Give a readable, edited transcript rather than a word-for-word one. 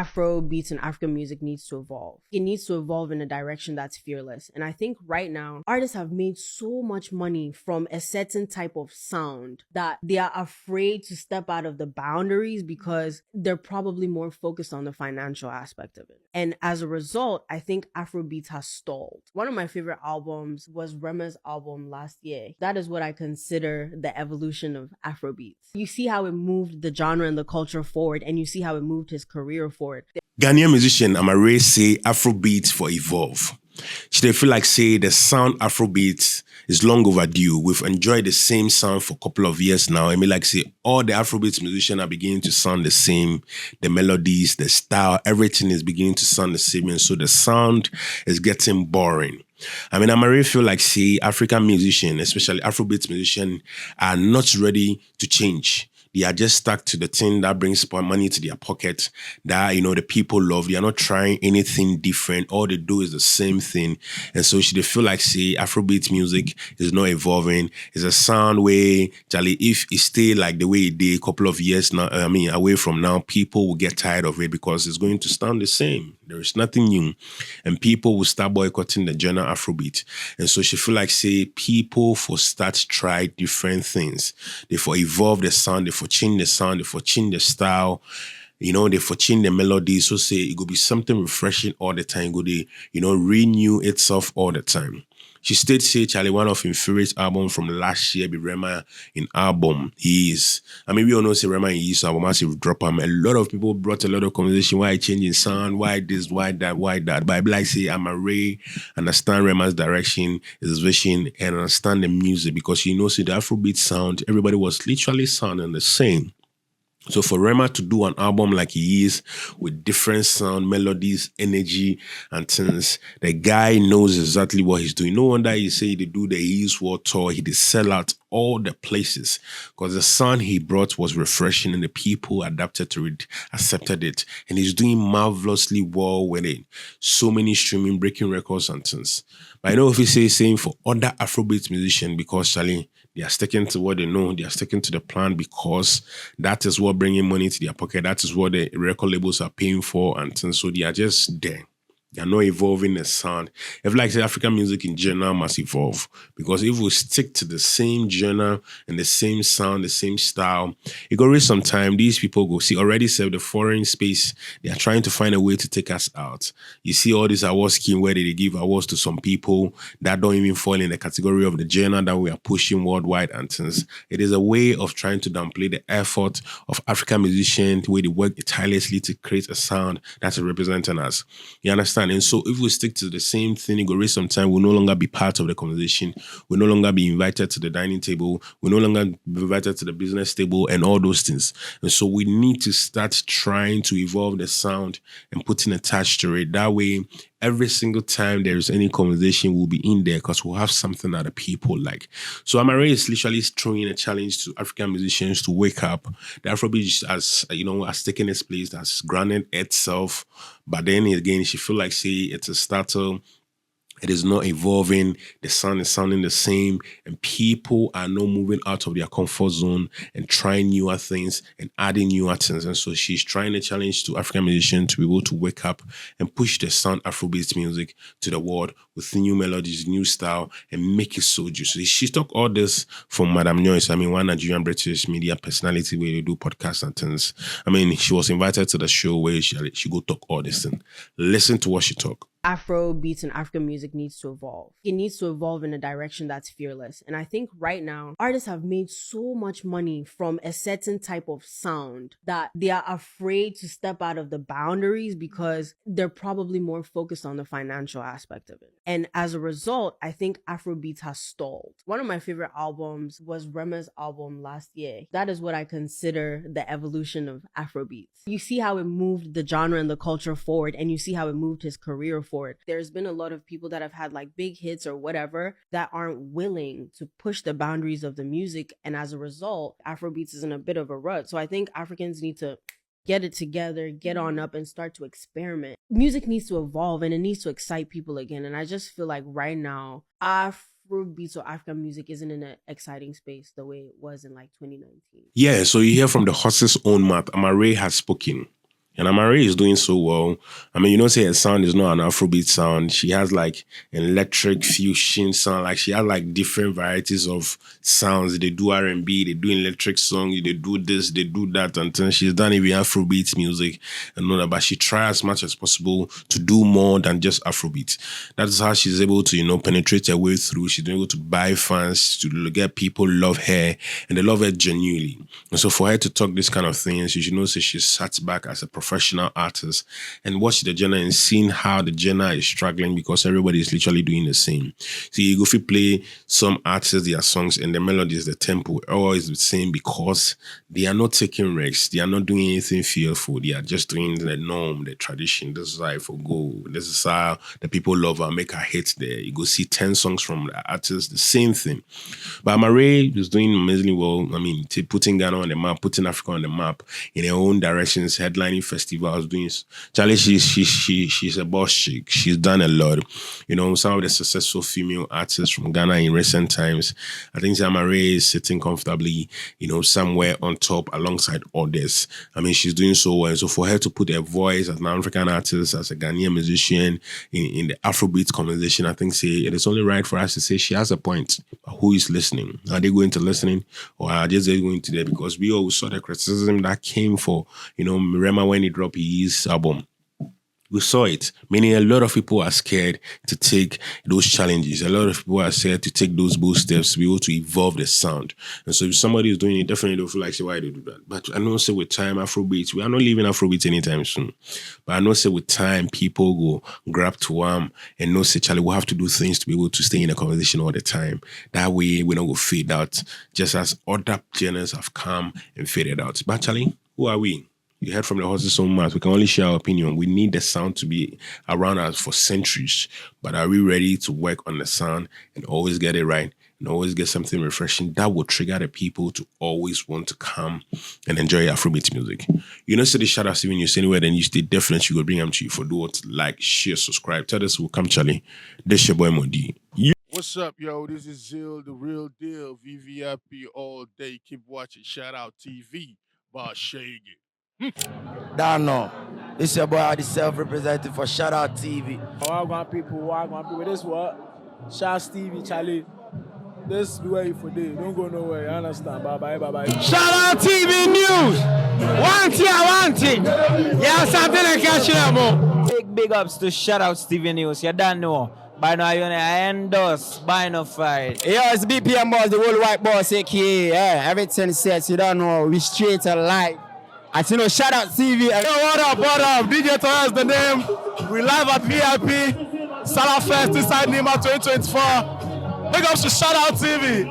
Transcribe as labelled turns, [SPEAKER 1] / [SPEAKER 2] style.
[SPEAKER 1] Afrobeats and African music needs to evolve. It needs to evolve in a direction that's fearless. And I think right now, artists have made so much money from a certain type of sound that they are afraid to step out of the boundaries because they're probably more focused on the financial aspect of it. And as a result, I think Afrobeats has stalled. One of my favorite albums was Rema's album last year. That is what I consider the evolution of Afrobeats. You see how it moved the genre and the culture forward, and you see how it moved his career forward.
[SPEAKER 2] Ghanaian musician Amaarae say Afrobeats for evolve. She dey feel like say the sound Afrobeats is long overdue. We've enjoyed the same sound for a couple of years now. I mean, like say all the Afrobeats musicians are beginning to sound the same. The melodies, the style, everything is beginning to sound the same. And so the sound is getting boring. I mean, Amaarae feel like say African musicians, especially Afrobeats musicians, are not ready to change. They are just stuck to the thing that brings money to their pocket, that, the people love. They are not trying anything different. All they do is the same thing. And so they feel like, say, Afrobeat music is not evolving. It's a sound where, Charlie, if it stay like the way it did a couple of years now, away from now, people will get tired of it because it's going to sound the same. There is nothing new. And people will start boycotting the genre Afrobeat. And so she feel like, say, people for start try different things. They for evolve the sound, they for change the sound, they for change the style, they for change the melody. So say it could be something refreshing all the time. Go they, renew itself all the time. She stated, say, Charlie, one of her favorite albums from last year be Rema in album. We all know, say, Rema in his album, massive drop. A lot of people brought a lot of conversation. Why changing sound? Why this? Why that? Why that? But I be like, say, Amaarae understand Rema's direction, his vision, and understand the music because see, the Afrobeat sound, everybody was literally sounding the same. So for Rema to do an album like he is with different sound, melodies, energy, and things, the guy knows exactly what he's doing. No wonder he say they do the East World Tour, he did sell out all the places because the sound he brought was refreshing and the people adapted to it, accepted it. And he's doing marvelously well with it. So many streaming, breaking records and things. But I know if he say same for other Afrobeat musicians because, Charlie, they are sticking to what they know. They are sticking to the plan because that is what bringing money to their pocket. That is what the record labels are paying for. And so they are just there. They are not evolving the sound. If like say African music in general must evolve. Because if we stick to the same genre and the same sound, the same style, it go reach some time. These people go see already serve the foreign space. They are trying to find a way to take us out. You see all this award scheme where they give awards to some people that don't even fall in the category of the genre that we are pushing worldwide and things. It is a way of trying to downplay the effort of African musicians where they work tirelessly to create a sound that's representing us. You understand? And so if we stick to the same thing, it will reach some time, we'll no longer be part of the conversation. We'll no longer be invited to the dining table. We'll no longer be invited to the business table and all those things. And so we need to start trying to evolve the sound and putting a touch to it. That way, every single time there is any conversation, we'll be in there because we'll have something that the people like. So Amaarae is literally throwing a challenge to African musicians to wake up. The Afrobeat has taken its place, has grounded itself. But then again, she feel like, say, it's a starter. It is not evolving. The sound is sounding the same. And people are not moving out of their comfort zone and trying newer things and adding newer things. And so she's trying a challenge to African musicians to be able to wake up and push the sound Afrobeat music to the world with new melodies, new style, and make it so juicy. She took all this from Madam Noise. One Nigerian British media personality where they do podcasts and things. She was invited to the show where she go talk all this thing. Listen to what she talk.
[SPEAKER 1] Afrobeats and African music needs to evolve. It needs to evolve in a direction that's fearless. And I think right now, artists have made so much money from a certain type of sound that they are afraid to step out of the boundaries because they're probably more focused on the financial aspect of it. And as a result, I think Afrobeats has stalled. One of my favorite albums was Rema's album last year. That is what I consider the evolution of Afrobeats. You see how it moved the genre and the culture forward, and you see how it moved his career forward. There's been a lot of people that have had like big hits or whatever that aren't willing to push the boundaries of the music. And as a result, Afrobeats is in a bit of a rut. So I think Africans need to get it together, get on up and start to experiment. Music needs to evolve and it needs to excite people again. And I just feel like right now, Afrobeats or African music isn't in an exciting space the way it was in like 2019.
[SPEAKER 2] Yeah, so you hear from the horse's own mouth, Amaarae has spoken. And Amaarae is doing so well. I mean, you know, say her sound is not an Afrobeat sound. She has like an electric fusion sound. Like she has like different varieties of sounds. They do R&B, they do electric song, they do this, they do that. And then she's done even Afrobeat music and all that. But she tries as much as possible to do more than just Afrobeat. That is how she's able to, you know, penetrate her way through. She's able to buy fans, to get people love her, and they love her genuinely. And so for her to talk this kind of things, you should know that she's sat back as a professional artist and watch the genre and seeing how the genre is struggling because everybody is literally doing the same. See, you go if you play some artists, their songs and the melodies, the tempo, all is the same because they are not taking risks. They are not doing anything fearful. They are just doing the norm, the tradition. This is how it will go. This is how the people love her, make her hits there. You go see 10 songs from the artists, the same thing. But Amaarae is doing amazingly well. I mean, putting Ghana on the map, putting Africa on the map in her own directions, headlining festivals, doing. Charlie, she's a boss chick. She's done a lot. You know, some of the successful female artists from Ghana in recent times. I think Amaarae is sitting comfortably, you know, somewhere on top alongside others. I mean, she's doing so well. So for her to put her voice as an African artist, as a Ghanaian musician in the Afrobeats conversation, I think it is only right for us to say she has a point. Who is listening? Are they going to listening or are they just going to there? Because we always saw the criticism that came for, you know, Rema when he dropped his album. We saw it. Meaning a lot of people are scared to take those challenges. A lot of people are scared to take those bold steps to be able to evolve the sound. And so if somebody is doing it, definitely they'll feel like, say, why they do that? But I know, say, with time, Afrobeats, we are not leaving Afrobeats anytime soon. But I know, say, with time, people will grab to and know, say, Charlie, we'll have to do things to be able to stay in a conversation all the time. That way, we don't go fade out, just as other genres have come and faded out. But Charlie, who are we? You heard from the horses so much. We can only share our opinion. We need the sound to be around us for centuries. But are we ready to work on the sound and always get it right and always get something refreshing that will trigger the people to always want to come and enjoy Afrobeat music? You know, so the Shadout TV news anywhere, then you stay definitely you go bring them to you for do what, like, share, subscribe. Tell us who come, Charlie. This your boy Modi.
[SPEAKER 3] What's up, yo? This is Zill, the real deal. VVIP all day. Keep watching Shadout TV. Boss Shaggy.
[SPEAKER 4] Dano. This your boy, the self-representative for Shadout TV.
[SPEAKER 5] Wagwan people. This what? Shadout TV, Charlie. This be where you for day. Don't go nowhere. You understand? Bye.
[SPEAKER 6] Shadout TV news. One thing. Yeah, something I catch you more. Big ups to Shadout TV news. You don't know. By now you endorse, by no fight.
[SPEAKER 4] Yo, it's BPM boss, the worldwide boss, aka everything says you don't know. We straight and live. I see no Shadout TV.
[SPEAKER 7] Yo, what up? DJ Torres the name. We live at VIP. Salah Fest inside Nima 2024. Big ups to Shadout TV.